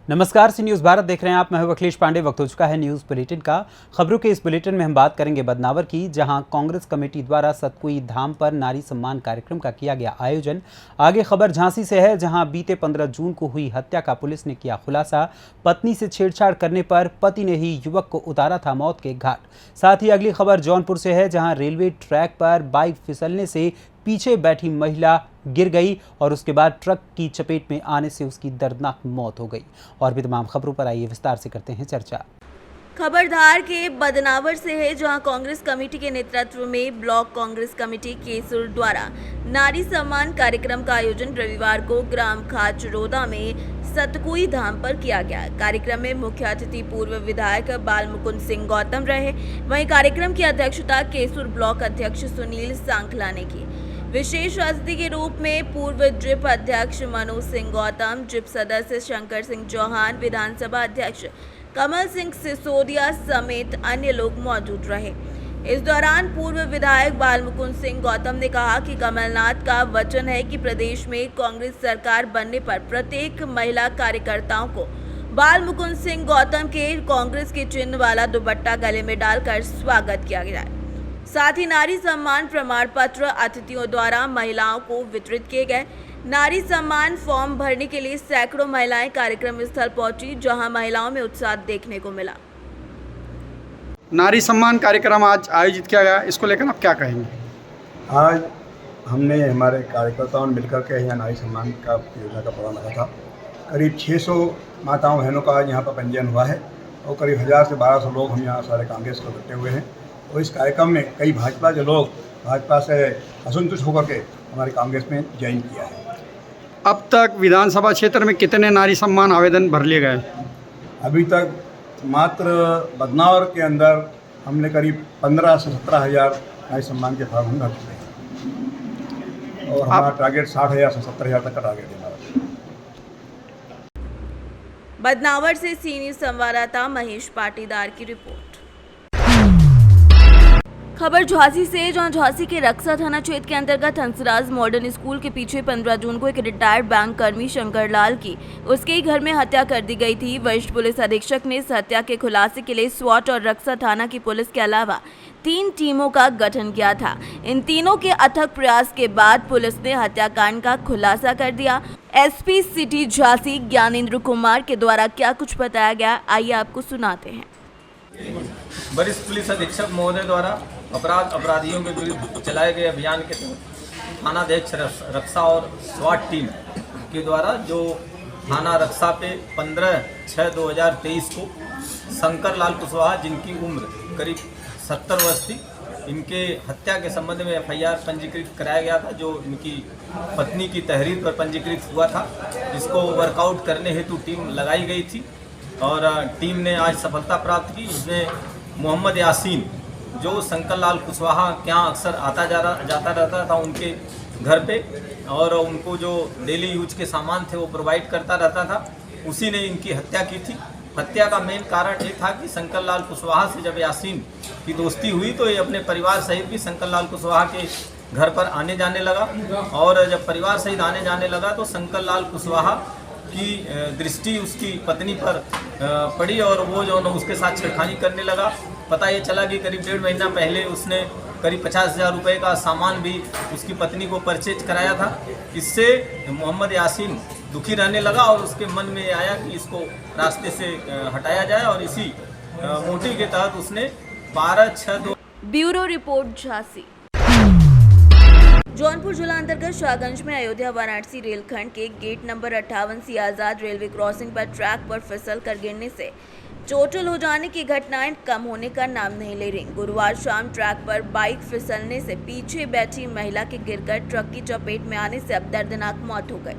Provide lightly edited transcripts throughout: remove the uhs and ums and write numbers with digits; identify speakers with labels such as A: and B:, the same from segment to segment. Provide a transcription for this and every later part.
A: नमस्कार, सी न्यूज़ भारत देख रहे हैं आप। मैं हूं अखिलेश पांडे। वक्त हो चुका है न्यूज़ बुलेटिन का। खबरों के इस बुलेटिन में हम बात करेंगे बदनावर की, जहां कांग्रेस कमेटी द्वारा सतकुई धाम पर नारी सम्मान कार्यक्रम का किया गया आयोजन। आगे खबर झांसी से है, जहां बीते 15 जून को हुई हत्या का पुलिस ने किया खुलासा। पत्नी से छेड़छाड़ करने पर पति ने ही युवक को उतारा था मौत के घाट। साथ ही अगली खबर जौनपुर से है, जहां रेलवे ट्रैक पर बाइक फिसलने से पीछे बैठी महिला गिर गई और उसके बाद ट्रक की चपेट में आने से उसकी दर्दनाक मौत हो गई। और भी तमाम खबरों पर आइए विस्तार से करते हैं चर्चा।
B: खबर धार के बदनावर से है, जहां कांग्रेस कमेटी के नेतृत्व में ब्लॉक कांग्रेस कमेटी केसुर द्वारा नारी सम्मान कार्यक्रम का आयोजन रविवार को ग्राम खाचरोदा में सतकुई धाम पर किया गया। कार्यक्रम में मुख्य अतिथि पूर्व विधायक बाल मुकुंद सिंह गौतम रहे। वहीं कार्यक्रम की अध्यक्षता केसुर ब्लॉक अध्यक्ष सुनील सांखला ने की। विशेष अतिथि के रूप में पूर्व ड्रिप अध्यक्ष मनोज सिंह गौतम, ड्रिप सदस्य शंकर सिंह चौहान, विधानसभा अध्यक्ष कमल सिंह सिसोदिया समेत अन्य लोग मौजूद रहे। इस दौरान पूर्व विधायक बाल मुकुंद सिंह गौतम ने कहा कि कमलनाथ का वचन है कि प्रदेश में कांग्रेस सरकार बनने पर प्रत्येक महिला कार्यकर्ताओं को बाल मुकुंद सिंह गौतम के कांग्रेस के चिन्ह वाला दुपट्टा गले में डालकर स्वागत किया गया। साथ ही नारी सम्मान प्रमाण पत्र अतिथियों द्वारा महिलाओं को वितरित किए गए। नारी सम्मान फॉर्म भरने के लिए सैकड़ों महिलाएं कार्यक्रम स्थल पहुंची, जहां महिलाओं में उत्साह देखने को मिला।
C: नारी सम्मान कार्यक्रम आज आयोजित किया गया, इसको लेकर आप क्या कहेंगे?
D: आज हमने हमारे कार्यकर्ताओं ने मिलकर के यहाँ नारी सम्मान का योजना का प्रोग्राम रखा था। करीब 600 माताओं बहनों का यहाँ पर पंजीयन हुआ है और करीब 1000 से 1200 लोग हम यहाँ सारे कांग्रेस को इकट्ठे हुए हैं। और इस कार्यक्रम में कई भाजपा के लोग भाजपा से असंतुष्ट होकर के हमारे कांग्रेस में ज्वाइन किया है।
C: अब तक विधानसभा क्षेत्र में कितने नारी सम्मान आवेदन भर लिए गए?
D: अभी तक मात्र बदनावर के अंदर हमने करीब 15 से 17 हज़ार नारी सम्मान के फॉर्म हम भर चुके हैं और हमारा टारगेट 60,000 से 70,000 तक का टारगेट है हमारा।
B: बदनावर से सी न्यूज़ संवाददाता महेश पाटीदार की रिपोर्ट। खबर झांसी से, जहां झांसी के रक्सा थाना क्षेत्र के अंतर्गत हंसराज मॉडर्न स्कूल के पीछे 15 जून को एक रिटायर्ड बैंक कर्मी शंकर लाल की उसके ही घर में हत्या कर दी गई थी। वरिष्ठ पुलिस अधीक्षक ने इस हत्या के खुलासे के लिए स्वाट और रक्सा थाना की पुलिस के अलावा 3 टीमों का गठन किया था। इन तीनों के अथक प्रयास के बाद पुलिस ने हत्याकांड का खुलासा कर दिया। एसपी सिटी झांसी ज्ञानेंद्र कुमार के द्वारा क्या कुछ बताया गया, आइए आपको सुनाते हैं।
E: वरिष्ठ पुलिस अधीक्षक महोदय द्वारा अपराधियों के विरुद्ध चलाए गए अभियान के तहत थानाध्यक्ष रक्षा और स्वाट टीम के द्वारा जो थाना रक्षा पे 15/6/2023 को शंकर लाल कुशवाहा, जिनकी उम्र करीब 70 वर्ष थी, इनके हत्या के संबंध में FIR पंजीकृत कराया गया था, जो इनकी पत्नी की तहरीर पर पंजीकृत हुआ था। इसको वर्कआउट करने हेतु टीम लगाई गई थी और टीम ने आज सफलता प्राप्त की। इसमें मोहम्मद यासीन, जो शंकर लाल कुशवाहा के यहाँ अक्सर जाता रहता था उनके घर पे, और उनको जो डेली यूज के सामान थे वो प्रोवाइड करता रहता था, उसी ने इनकी हत्या की थी। हत्या का मेन कारण ये था कि शंकर लाल कुशवाहा से जब यासीन की दोस्ती हुई तो ये अपने परिवार सहित भी शंकर लाल कुशवाहा के घर पर आने जाने लगा, और जब परिवार सहित आने जाने लगा तो शंकर लाल कुशवाहा की दृष्टि उसकी पत्नी पर पड़ी और वो जो न उसके साथ छेड़खानी करने लगा। पता ये चला कि करीब 1.5 महीना पहले उसने करीब 50,000 रुपये का सामान भी उसकी पत्नी को परचेज कराया था। इससे मोहम्मद यासीन दुखी रहने लगा और उसके मन में आया कि इसको रास्ते से हटाया जाए, और इसी मोटिव के तहत उसने 12/6/2।
B: Bureau report Jhansi. जौनपुर जिला अंतर्गत शाहगंज में अयोध्या वाराणसी रेलखंड के गेट नंबर 58 से आजाद रेलवे क्रॉसिंग पर ट्रैक पर फिसल कर गिरने से चोटिल हो जाने की घटनाएं कम होने का नाम नहीं ले रही। गुरुवार शाम ट्रैक पर बाइक फिसलने से पीछे बैठी महिला के गिरकर ट्रक की चपेट में आने से अब दर्दनाक मौत हो गई।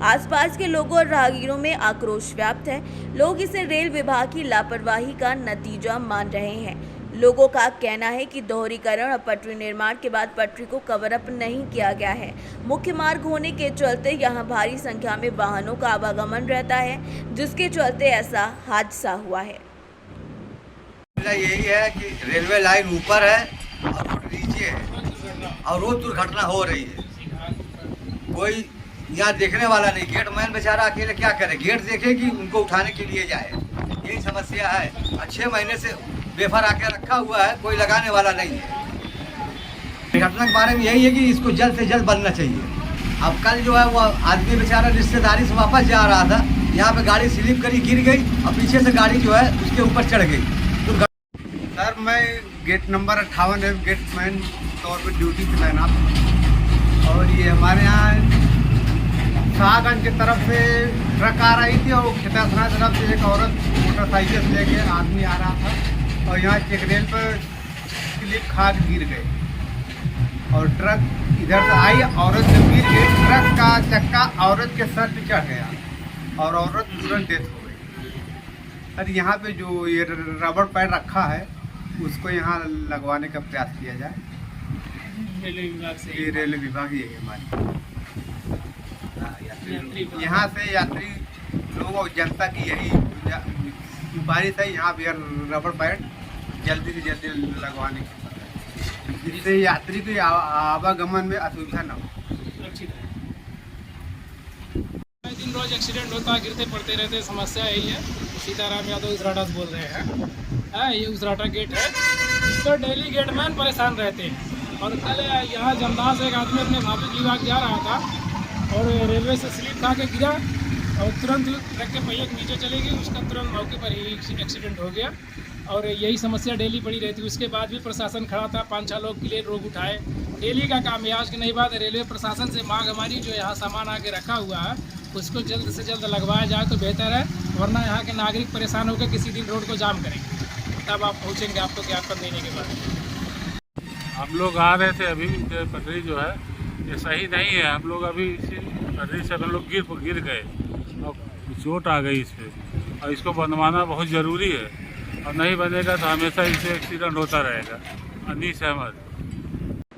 B: आसपास के लोगों और राहगीरों में आक्रोश व्याप्त है। लोग इसे रेल विभाग की लापरवाही का नतीजा मान रहे हैं। लोगों का कहना है कि दोहरीकरण और पटरी निर्माण के बाद पटरी को कवर अप नहीं किया गया है। मुख्य मार्ग होने के चलते यहां भारी संख्या में वाहनों का आवागमन रहता है, जिसके चलते ऐसा हादसा हुआ है।
F: यही है कि रेलवे लाइन ऊपर है और रोड नीचे है और रोज दुर्घटना हो रही है। कोई यहाँ देखने वाला नहीं, गेट मैन बेचारा अकेले क्या करे, गेट देखे कि उनको उठाने के लिए जाए, यही समस्या है। 6 महीने से बेफर आके रखा हुआ है, कोई लगाने वाला नहीं है। घटना के बारे में यही है कि इसको जल्द से जल्द बनना चाहिए। अब कल जो है वो आदमी बेचारा रिश्तेदारी से वापस जा रहा था, यहाँ पे गाड़ी स्लिप करी, गिर गई और पीछे से गाड़ी जो है उसके ऊपर चढ़ गई।
C: सर मैं गेट नंबर 58 है, गेट मैन तौर पर ड्यूटी पे तैनात। और ये हमारे यहाँ शाहगंज की तरफ से ट्रक आ रही थी और वो खितासना की तरफ से एक औरत मोटरसाइकिल से लेके आदमी आ रहा था और यहाँ चेक रेल पर स्लिप खा के गिर गए और ट्रक इधर से आई, औरत जब गिर गई ट्रक का चक्का औरत के सर पे चढ़ गया और औरत तुरंत डेथ हो गई। सर यहाँ पे जो ये रबड़ पैड रखा है उसको यहाँ लगवाने का प्रयास किया जाए। रेलवे विभाग से, ये रेलवे विभाग ही है हमारे, यहाँ से यात्री लोग और जनता की यही गुजारिश है, यहाँ पे रबड़ पैड जल्दी से जल्दी लगवाने की, जिससे यात्री की आवागमन में असुविधा न हो।
G: दिन रोज एक्सीडेंट होता है, गिरते पड़ते रहते, समस्या यही है। सीताराम यादव उसराटा से बोल रहे हैं। ये उसराटा गेट है, इस पर डेली गेटमैन परेशान रहते हैं। और कल यहाँ जमदार से एक आदमी अपने नागरिक विभाग जा रहा था और रेलवे से स्लिप खा के गिरा और तुरंत ट्रक के पहिए के नीचे चले गई, उसका तुरंत मौके पर ही एक्सीडेंट हो गया। और यही समस्या डेली पड़ी रहती है। उसके बाद भी प्रशासन खड़ा था, 5-6 लोग के लिए रोक उठाए, डेली का काम है। आज की नई बात है, रेलवे प्रशासन से मांग हमारी जो यहाँ सामान आके रखा हुआ है उसको जल्द से जल्द लगवाया जाए तो बेहतर है, वरना यहाँ के नागरिक परेशान होकर किसी दिन रोड को जाम करेंगे, तब आप पहुँचेंगे आपको ज्ञापन देने के बाद।
H: हम लोग आ रहे थे अभी, पटरी जो है ये सही नहीं है, हम लोग अभी इसी पटरी से हम लोग गिर गए और चोट आ गई इस पर, और इसको बनवाना बहुत ज़रूरी है और नहीं बनेगा तो हमेशा इससे एक्सीडेंट होता रहेगा। अनीस अहमद,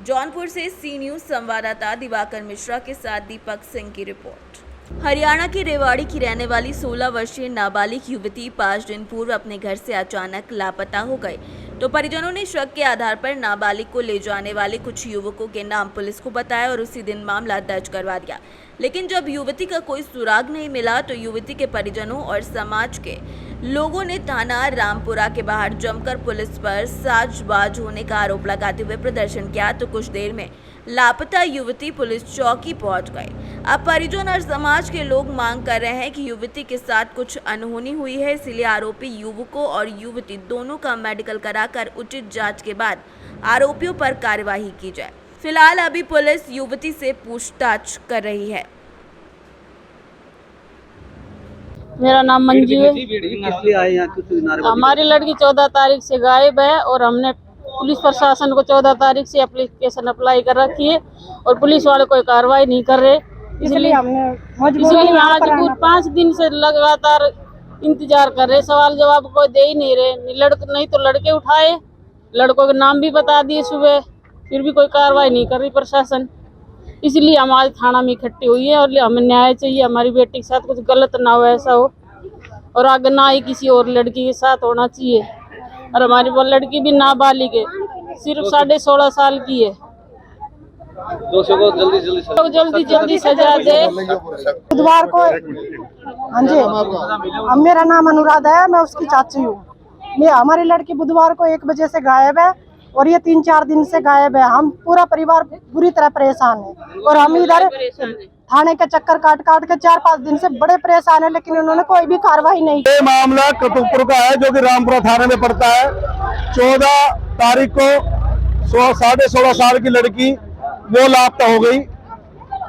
B: जौनपुर से सी न्यूज़ संवाददाता दिवाकर मिश्रा के साथ दीपक सिंह की रिपोर्ट। हरियाणा के रेवाड़ी की रहने वाली 16 वर्षीय नाबालिग युवती 5 दिन पूर्व अपने घर से अचानक लापता हो गए, तो परिजनों ने शक के आधार पर नाबालिग को ले जाने वाले कुछ युवकों के नाम पुलिस को बताया और उसी दिन मामला दर्ज करवा दिया। लेकिन जब युवती का कोई सुराग नहीं मिला तो युवती के परिजनों और समाज के लोगों ने थाना रामपुरा के बाहर जमकर पुलिस पर साजबाज होने का आरोप लगाते हुए प्रदर्शन किया, तो कुछ देर में लापता युवती पुलिस चौकी पहुंच गए। अब परिजन और समाज के लोग मांग कर रहे हैं कि युवती के साथ कुछ अनहोनी हुई है, इसलिए आरोपी युवकों और युवती दोनों का मेडिकल कराकर उचित जांच के बाद आरोपियों पर कार्यवाही की जाए। फिलहाल अभी पुलिस युवती से पूछताछ कर रही है।
I: मेरा नाम मंजू है। हमारी लड़की 14 तारीख से गायब है और हमने पुलिस प्रशासन को 14 तारीख से एप्लीकेशन अप्लाई कर रखी है और पुलिस वाले कोई कार्रवाई नहीं कर रहे, इसलिए आज 5 दिन से लगातार इंतजार कर रहे। सवाल जवाब कोई दे ही नहीं रहे, नहीं तो लड़के उठाए, लड़कों के नाम भी बता दिए सुबह, फिर भी कोई कार्रवाई नहीं कर रही प्रशासन। इसलिए हम आज थाना में इकट्ठी हुई है और हमें न्याय चाहिए, हमारी बेटी के साथ कुछ गलत ना हो, ऐसा हो और आगे ना ही किसी और लड़की के साथ होना चाहिए। और हमारी वो लड़की भी नाबालिग है, सिर्फ 16.5 साल की है। जल्दी सजा दे।
J: बुधवार को, हाँ जी, मेरा नाम अनुराधा है, मैं उसकी चाची हूँ। हमारी लड़की बुधवार को 1 बजे से गायब है और ये 3-4 दिन से गायब है। हम पूरा परिवार बुरी तरह परेशान है और हम इधर थाने के चक्कर काट के 4-5 दिन से बड़े परेशान है, लेकिन उन्होंने कोई भी कार्रवाई नहीं की।
D: ये मामला कतुकपुर का है जो कि रामपुरा थाने में पड़ता है। 14 तारीख को 16.5 साल की लड़की वो लापता हो गई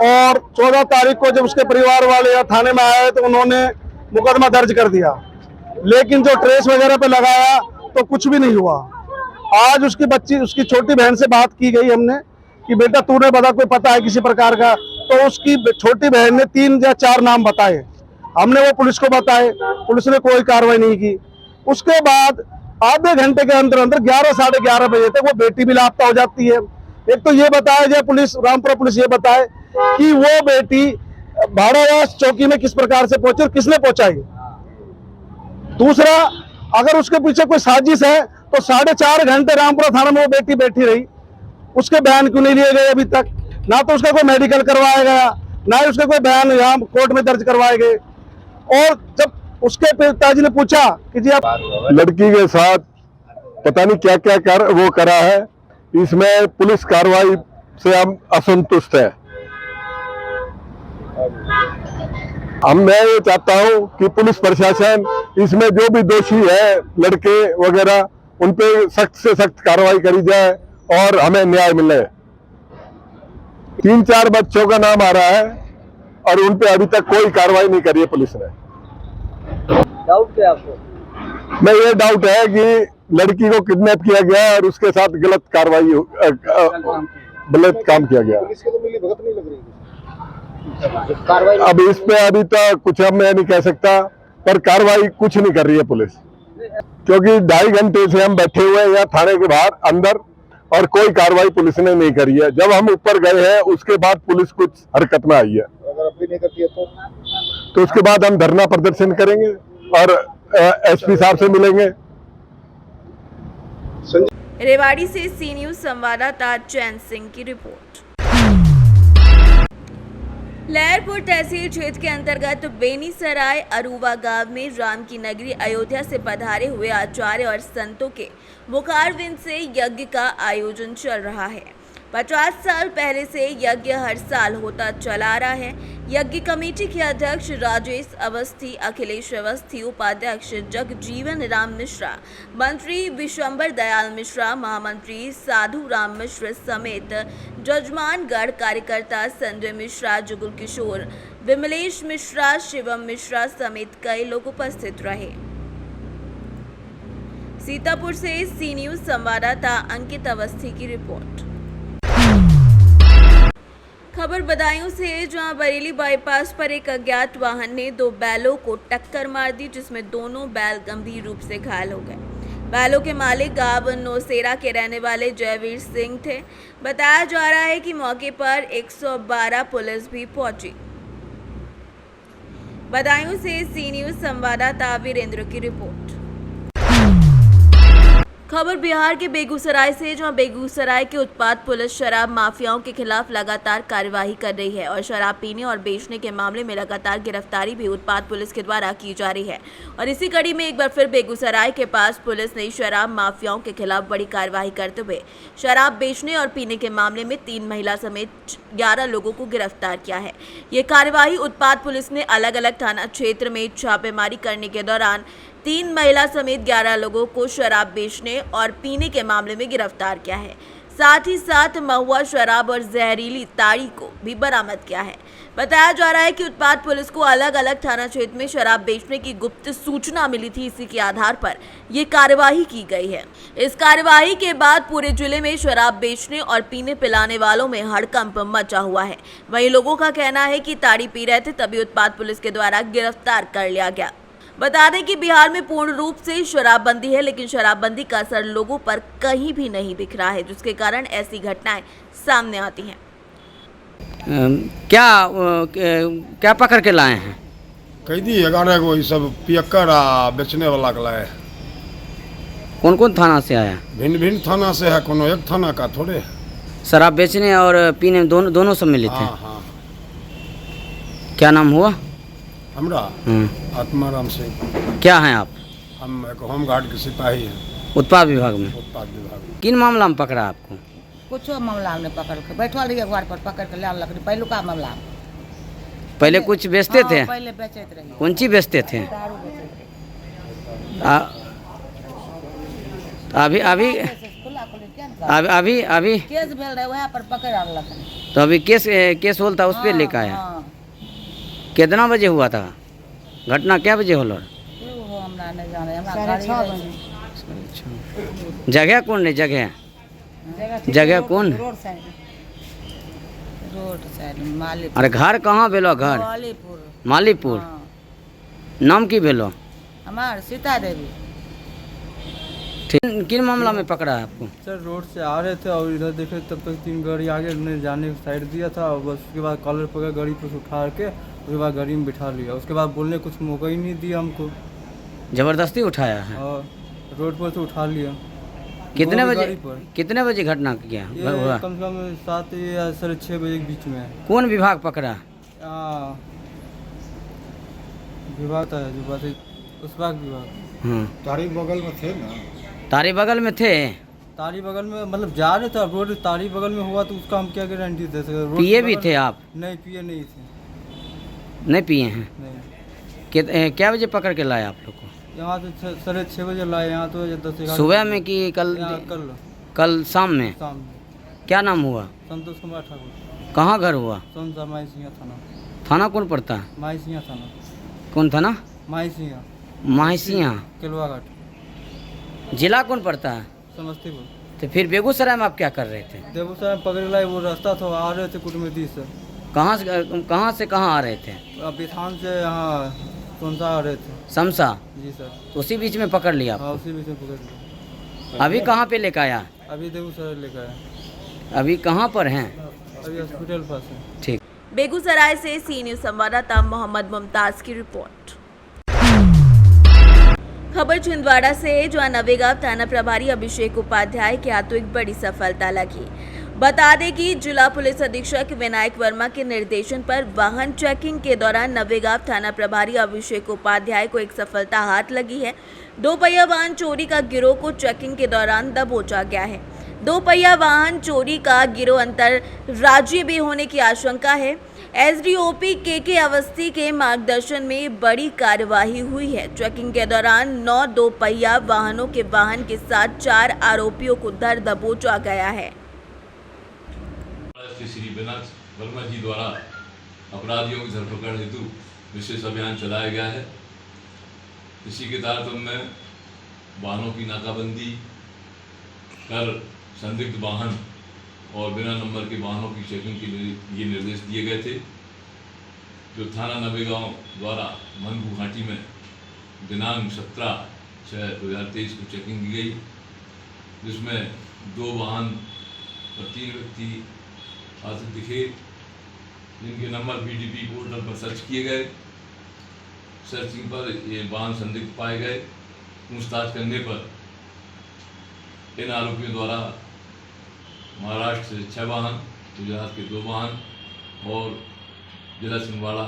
D: और 14 तारीख को जब उसके परिवार वाले यहाँ थाने में आए तो उन्होंने मुकदमा दर्ज कर दिया, लेकिन जो ट्रेस वगैरह पे लगाया तो कुछ भी नहीं हुआ। आज उसकी छोटी बहन से बात की गई हमने कि बेटा तूने कोई पता है किसी प्रकार का, तो उसकी छोटी बहन ने 3 या 4 नाम बताए। हमने वो पुलिस को बताए, पुलिस ने कोई कार्रवाई नहीं की। उसके बाद आधे घंटे के अंदर 11 साढ़े 11 बजे तक वो बेटी भी लापता हो जाती है। एक तो ये बताया जाए, पुलिस रामपुरा पुलिस ये बताए कि वो बेटी भाड़ावास चौकी में किस प्रकार से पहुंची और किसने पहुंचाई। दूसरा, अगर उसके पीछे कोई साजिश है तो 4.5 घंटे रामपुरा थाना में वो बेटी बैठी रही, उसके बयान क्यों नहीं लिए गए अभी तक? ना तो उसका कोई मेडिकल करवाया गया, ना ही उसके कोई बयान यहाँ कोर्ट में दर्ज करवाए गए। और जब उसके पिताजी ने पूछा कि जी आप लड़की के साथ पता नहीं क्या क्या वो करा है, इसमें पुलिस कार्रवाई से हम असंतुष्ट है। मैं ये चाहता हूं कि पुलिस प्रशासन इसमें जो भी दोषी है लड़के वगैरह उन पे सख्त से सख्त कार्रवाई करी जाए और हमें न्याय मिले। 3-4 बच्चों का नाम आ रहा है और उन पे अभी तक कोई कार्रवाई नहीं करी है पुलिस ने।
F: डाउट क्या आपको?
D: मैं ये डाउट है कि लड़की को किडनैप किया गया और उसके साथ गलत कार्रवाई गलत काम किया गया।
F: पुलिस की तो मिली भगत नहीं लग रही
D: अब इस पे अभी तो कुछ अब मैं नहीं कह सकता, पर कार्रवाई कुछ नहीं कर रही है पुलिस, क्योंकि 2.5 घंटे से हम बैठे हुए हैं यहाँ थाने के बाहर अंदर और कोई कार्रवाई पुलिस ने नहीं करी है। जब हम ऊपर गए हैं उसके बाद पुलिस कुछ हरकत में आई है।
F: अगर अब भी नहीं करती है
D: तो उसके बाद हम धरना प्रदर्शन करेंगे और एसपी साहब से मिलेंगे।
B: रेवाड़ी से सी न्यूज संवाददाता चैन सिंह की रिपोर्ट। लहरपुर तहसील क्षेत्र के अंतर्गत बेनीसराय अरूवा गांव में राम की नगरी अयोध्या से पधारे हुए आचार्य और संतों के मुखारविंद से यज्ञ का आयोजन चल रहा है। 50 साल पहले से यज्ञ हर साल होता चला आ रहा है। यज्ञ कमेटी के अध्यक्ष राजेश अवस्थी, अखिलेश अवस्थी, उपाध्यक्ष जगजीवन राम मिश्रा, मंत्री विशंबर दयाल मिश्रा, महामंत्री साधु राम मिश्र समेत जजमानगढ़ कार्यकर्ता संजय मिश्रा, जुगुल किशोर, विमलेश मिश्रा, शिवम मिश्रा समेत कई लोग उपस्थित रहे। सीतापुर से सी न्यूज संवाददाता अंकित अवस्थी की रिपोर्ट। खबर बदायूं से है, जहां बरेली बाईपास पर एक अज्ञात वाहन ने 2 बैलों को टक्कर मार दी, जिसमें दोनों बैल गंभीर रूप से घायल हो गए। बैलों के मालिक गांव नौसेरा के रहने वाले जयवीर सिंह थे। बताया जा रहा है कि मौके पर 112 पुलिस भी पहुंची। बदायूं से सी न्यूज संवाददाता वीरेंद्र की रिपोर्ट। खबर बिहार के बेगूसराय से, जहां बेगूसराय के उत्पाद पुलिस शराब माफियाओं के खिलाफ लगातार कार्यवाही कर रही है और शराब पीने और बेचने के मामले में लगातार गिरफ्तारी भी उत्पाद पुलिस के द्वारा की जा रही है। और इसी कड़ी में एक बार फिर बेगूसराय के पास पुलिस ने शराब माफियाओं के खिलाफ बड़ी कार्यवाही करते हुए शराब बेचने और पीने के मामले में 3 महिला समेत 11 लोगों को गिरफ्तार किया है। ये कार्यवाही उत्पाद पुलिस ने अलग अलग थाना क्षेत्र में छापेमारी करने के दौरान 3 महिला समेत 11 लोगों को शराब बेचने और पीने के मामले में गिरफ्तार किया है। साथ ही साथ महुआ शराब और जहरीली ताड़ी को भी बरामद किया है। बताया जा रहा है कि उत्पाद पुलिस को अलग अलग थाना क्षेत्र में शराब बेचने की गुप्त सूचना मिली थी। इसी के आधार पर ये कार्यवाही की गई है। इस कार्यवाही के बाद पूरे जिले में शराब बेचने और पीने पिलाने वालों में हड़कंप मचा हुआ है। वहीं लोगों का कहना है कि ताड़ी पी रहे थे, तभी उत्पाद पुलिस के द्वारा गिरफ्तार कर लिया गया। बता दें कि बिहार में पूर्ण रूप से शराबबंदी है, लेकिन शराबबंदी का असर लोगों पर कहीं भी नहीं दिख रहा है, जिसके कारण ऐसी घटनाएं सामने आती हैं।
K: क्या पकड़ के लाए हैं?
L: कैदी 11 गो ये सब पियक्कर आ बेचने वाला के लाए।
K: कौन कौन थाना से आया?
L: भिन्न भिन्न थाना से है, कोनो एक थाना का थोड़े है।
K: शराब बेचने और पीने दोनों सब मिले थे?
L: हाँ।
K: क्या नाम हुआ?
L: हमरा आत्माराम सिंह।
K: क्या हैं आप?
L: हम एक होमगार्ड के सिपाही हैं।
K: उत्पाद विभाग में?
L: उत्पाद विभाग में।
K: किन मामला में पकड़ा आपको?
M: कुछ मामला में पकड़ के बैठा रहिए घर पर, पकड़ के लाल लकड़ी। पहलू का मामला
K: पहले कुछ बेचते थे?
M: पहले बेचते रहिए।
K: कौन चीज बेचते थे?
M: दारू बेचते
K: अभी
M: केस भेल रहे, वहाँ पर पकड़ आनलक।
K: तो अभी केस होल था, उस पर लेकर आया। कितना बजे हुआ था घटना? क्या बजे होल? जगह कौन है? जगह कौन?
M: Road side Malipur.
K: अरे घर कहाँ भेलो? घर मालीपुर। नाम की भेलो?
M: हमार सीता देवी।
K: किन मामला में पकड़ा है आपको?
N: सर रोड से आ रहे थे और इधर देखे तब तक 3 गाड़ी आगे उन्हें जाने की साइड दिया था और बस उसके बाद कॉलर पकड़ गाड़ी पर उठा के उसके बाद गाड़ी में बिठा लिया। उसके बाद बोलने कुछ मौका ही नहीं दिया हमको।
K: जबरदस्ती उठाया है?
N: और रोड पर से उठा लिया।
K: कितने बजे घटना किया?
N: कम से कम 7 या 6:30 बजे के बीच में।
K: कौन विभाग पकड़ा?
N: विभाग था जो बात उस बाग विभाग।
L: तारी बगल में थे ना?
K: तारी बगल में थे।
N: तारी बगल में मतलब जा रहे थे, रोड तारी बगल में हुआ तो उसका हम क्या गारंटी दे सकते?
K: पिए भी थे आप?
N: नहीं पिए नहीं थे।
K: नहीं पिए हैं?
N: नहीं।
K: क्या बजे पकड़ के लाए आप लोग को?
N: यहाँ तो 6:30 बजे लाए, यहाँ तो 10-11
K: सुबह में कि कल शाम में?
N: शाम में।
K: क्या नाम हुआ?
N: संतोष कुमार ठाकुर।
K: कहाँ घर हुआ?
N: सोनसा माईसिंह थाना।
K: थाना कौन पड़ता है?
N: माईसिंह थाना।
K: कौन थाना?
N: माईसिंह।
K: माईसिंह।
N: केलवा घाट।
K: जिला कौन पड़ता है?
N: समस्तीपुर।
K: तो फिर बेगूसराय में आप क्या कर रहे थे?
N: बेगूसराय में पकड़ लाए, वो रास्ता था, आ रहे थे कुटुम्बी से।
K: कहाँ से कहाँ आ रहे थे?
N: बिथान से यहाँ सोनसा आ रहे थे।
K: समसा?
N: जी सर।
K: तो उसी बीच में पकड़ लिया?
N: हाँ उसी बीच में पकड़ लिया।
K: अभी कहाँ पे लेकर आया?
N: अभी बेगूसराय लेकर आया।
K: अभी कहाँ पर हैं?
N: अभी हॉस्पिटल पास है।
K: ठीक।
B: बेगूसराय से सी न्यूज संवाददाता मोहम्मद मुमताज की रिपोर्ट। खबर छिंदवाड़ा से है, जहां नवेगांव थाना प्रभारी अभिषेक उपाध्याय के हाथों एक बड़ी सफलता लगी। बता दें कि जिला पुलिस अधीक्षक विनायक वर्मा के निर्देशन पर वाहन चेकिंग के दौरान नवेगांव थाना प्रभारी अभिषेक उपाध्याय को एक सफलता हाथ लगी है। 2 पहिया वाहन चोरी का गिरोह को चेकिंग के दौरान दबोचा गया है। 2 पहिया वाहन चोरी का गिरोह अंतरराज्यीय भी होने की आशंका है। एसडीओपी के अवस्थी के मार्गदर्शन में बड़ी कार्यवाही हुई है। चेकिंग के दौरान 9 2 पहिया वाहनों के वाहन के साथ 4 आरोपियों को धर दबोचा गया है।
O: श्री विनायक वर्मा जी द्वारा अपराधियों की धरपकड़ हेतु विशेष अभियान चलाया गया है। इसी के तारतम्य में वाहनों की नाकाबंदी कर संदिग्ध वाहन और बिना नंबर के वाहनों की चेकिंग के लिए ये निर्देश दिए गए थे, जो थाना नवेगांव द्वारा मनगू घाटी में दिनांक 17/6/2023 को चेकिंग की गई, जिसमें 2 वाहन और 3 व्यक्ति हाथ दिखे, जिनके नंबर बीडीपी पोर्टल पर सर्च किए गए। सर्चिंग पर ये वाहन संदिग्ध पाए गए। पूछताछ करने पर इन आरोपियों द्वारा महाराष्ट्र से 6 वाहन, गुजरात के 2 वाहन और जिला छिंदवाड़ा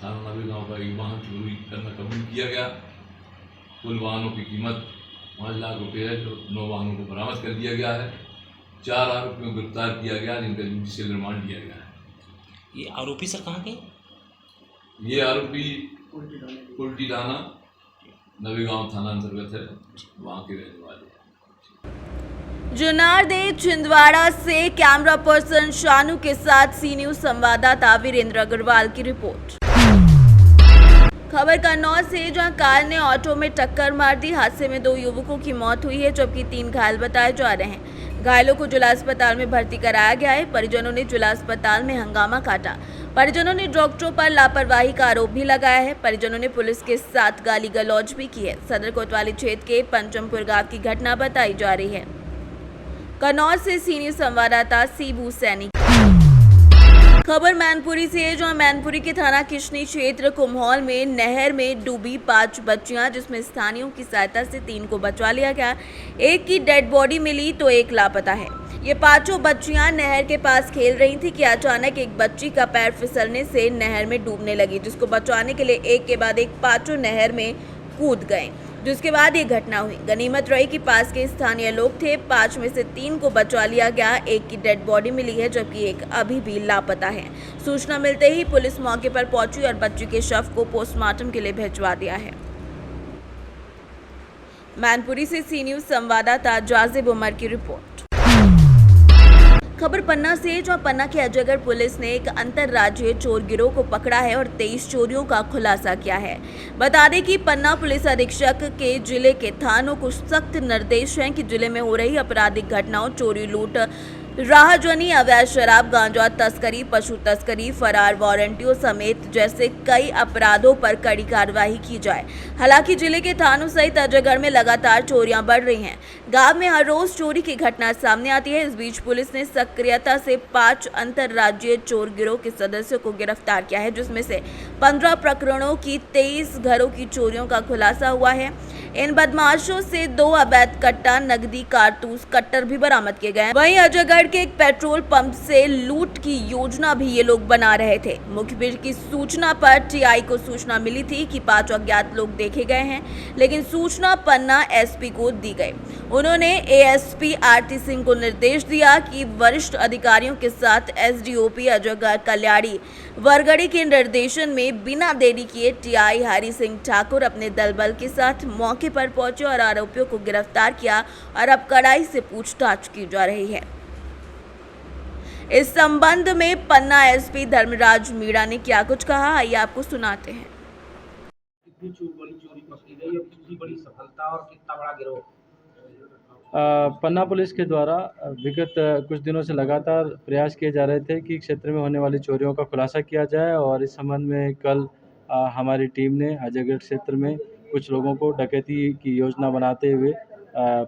O: थाना नवेगांव का 1 वाहन चोरी करना कबूल किया गया। कुल वाहनों की कीमत 5 लाख रुपये है, जो 9 वाहनों को बरामद कर दिया गया है। 4 आरोपियों को गिरफ्तार किया गया, जिनका जुडिशियल रिमांड लिया गया है।
P: ये आरोपी सर कहाँ के?
O: ये आरोपी उल्टी थाना नवेगांव थाना अंतर्गत है, वहाँ के रहने वाले।
B: जुनारदेव छिंदवाड़ा से कैमरा पर्सन शानू के साथ सी न्यूज संवाददाता वीरेंद्र अग्रवाल की रिपोर्ट। खबर कन्नौज से, जहां कार ने ऑटो में टक्कर मार दी। हादसे में 2 युवकों की मौत हुई है, जबकि 3 घायल बताए जा रहे हैं। घायलों को जिला अस्पताल में भर्ती कराया गया है। परिजनों ने जिला अस्पताल में हंगामा काटा। परिजनों ने डॉक्टरों पर लापरवाही का आरोप भी लगाया है। परिजनों ने पुलिस के साथ गाली गलौज भी की है। सदर कोतवाली क्षेत्र के पंचमपुर गांव की घटना बताई जा रही है। कन्नौज से सी न्यूज संवाददाता सीबू सैनी। खबर मैनपुरी से है, जहां मैनपुरी के थाना किशनी क्षेत्र कुम्हौल में नहर में डूबी 5 बच्चियां, जिसमें स्थानीयों की सहायता से 3 को बचा लिया गया। 1 की डेड बॉडी मिली तो 1 लापता है। ये 5 बच्चियां नहर के पास खेल रही थी कि अचानक एक बच्ची का पैर फिसलने से नहर में डूबने लगी, जिसको बचाने के लिए एक के बाद एक 5 नहर में कूद गए, जिसके बाद ये घटना हुई। गनीमत रही कि पास के स्थानीय लोग थे। 5 में से 3 को बचा लिया गया। 1 की डेड बॉडी मिली है, जबकि 1 अभी भी लापता है। सूचना मिलते ही पुलिस मौके पर पहुंची और बच्ची के शव को पोस्टमार्टम के लिए भिजवा दिया है। मैनपुरी से सी न्यूज संवाददाता जाजिब उमर की रिपोर्ट। खबर पन्ना से, जहां पन्ना के अजगर पुलिस ने एक अंतरराज्यीय चोर गिरोह को पकड़ा है और 23 चोरियों का खुलासा किया है। बता दें कि पन्ना पुलिस अधीक्षक के जिले के थानों को सख्त निर्देश हैं कि जिले में हो रही आपराधिक घटनाओं, चोरी, लूट, राहजनी, अवैध शराब, गांजा तस्करी, पशु तस्करी, फरार वारंटियों समेत जैसे कई अपराधों पर कड़ी कार्रवाई की जाए। हालांकि जिले के थानों सहित अजयगढ़ में लगातार चोरियां बढ़ रही हैं। गांव में हर रोज चोरी की घटना सामने आती है। इस बीच पुलिस ने सक्रियता से 5 अंतर्राज्यीय चोर गिरोह के सदस्यों को गिरफ्तार किया है, जिसमें से 15 प्रकरणों की 23 घरों की चोरियों का खुलासा हुआ है। इन बदमाशों से 2 अवैध कट्टा, नकदी, कारतूस, कट्टर भी बरामद किए गए हैं। वहीं अजयगढ़ के एक पेट्रोल पंप से लूट की योजना भी ये लोग बना रहे थे। मुखबिर की सूचना पर टीआई को सूचना मिली थी कि 5 अज्ञात लोग देखे गए हैं, लेकिन सूचना पन्ना एसपी को दी गई। उन्होंने एएसपी आरती सिंह को निर्देश दिया कि वरिष्ठ अधिकारियों के साथ एसडीओपी अजयगढ़ कल्याणी वरगड़ी के निर्देशन में बिना देरी किए टीआई हरि सिंह ठाकुर अपने दल बल के साथ मौके पर पहुंचे और आरोपियों को गिरफ्तार किया और अब कड़ाई से पूछताछ की जा रही है। इस संबंध में पन्ना एसपी धर्मराज मीणा ने क्या कुछ कहा, आइए आपको सुनाते हैं।
P: कितनी बड़ी चोरी पकड़ी गई और कितनी बड़ी सफलता और कितना बड़ा गिरोह?
Q: पन्ना पुलिस के द्वारा विगत कुछ दिनों से लगातार प्रयास किए जा रहे थे कि क्षेत्र में होने वाली चोरियों का खुलासा किया जाए और इस संबंध में कल हमारी टीम ने अजयगढ़ क्षेत्र में कुछ लोगों को डकैती की योजना बनाते हुए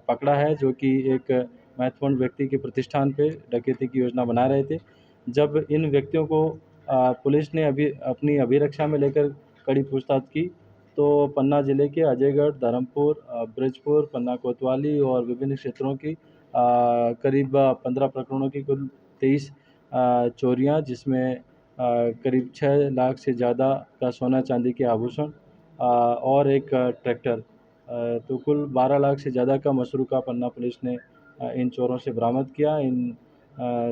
Q: पकड़ा है, जो कि एक महत्वपूर्ण व्यक्ति के प्रतिष्ठान पे डकैती की योजना बना रहे थे। जब इन व्यक्तियों को पुलिस ने अपनी अभिरक्षा में लेकर कड़ी पूछताछ की तो पन्ना जिले के अजयगढ़, धर्मपुर, ब्रजपुर, पन्ना कोतवाली और विभिन्न क्षेत्रों की करीब 15 प्रकरणों की कुल 23 चोरियां, जिसमें करीब 6 लाख से ज़्यादा का सोना चांदी के आभूषण और एक ट्रैक्टर, तो कुल 12 लाख से ज़्यादा का मसरूका पन्ना पुलिस ने इन चोरों से बरामद किया। इन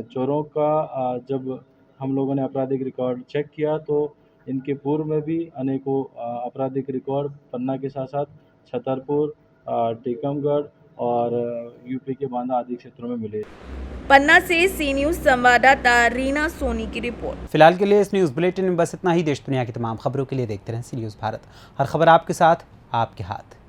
Q: चोरों का जब हम लोगों ने आपराधिक रिकॉर्ड चेक किया तो इनके पूर्व में भी अनेकों आपराधिक रिकॉर्ड पन्ना के साथ साथ छतरपुर, टीकमगढ़ और यूपी के बांदा आदि क्षेत्रों में मिले।
B: पन्ना से सी न्यूज़ संवाददाता रीना सोनी की रिपोर्ट।
A: फिलहाल के लिए इस न्यूज़ बुलेटिन में बस इतना ही। देश दुनिया की तमाम खबरों के लिए देखते रहें सी न्यूज़ भारत। हर खबर आपके साथ, आपके हाथ।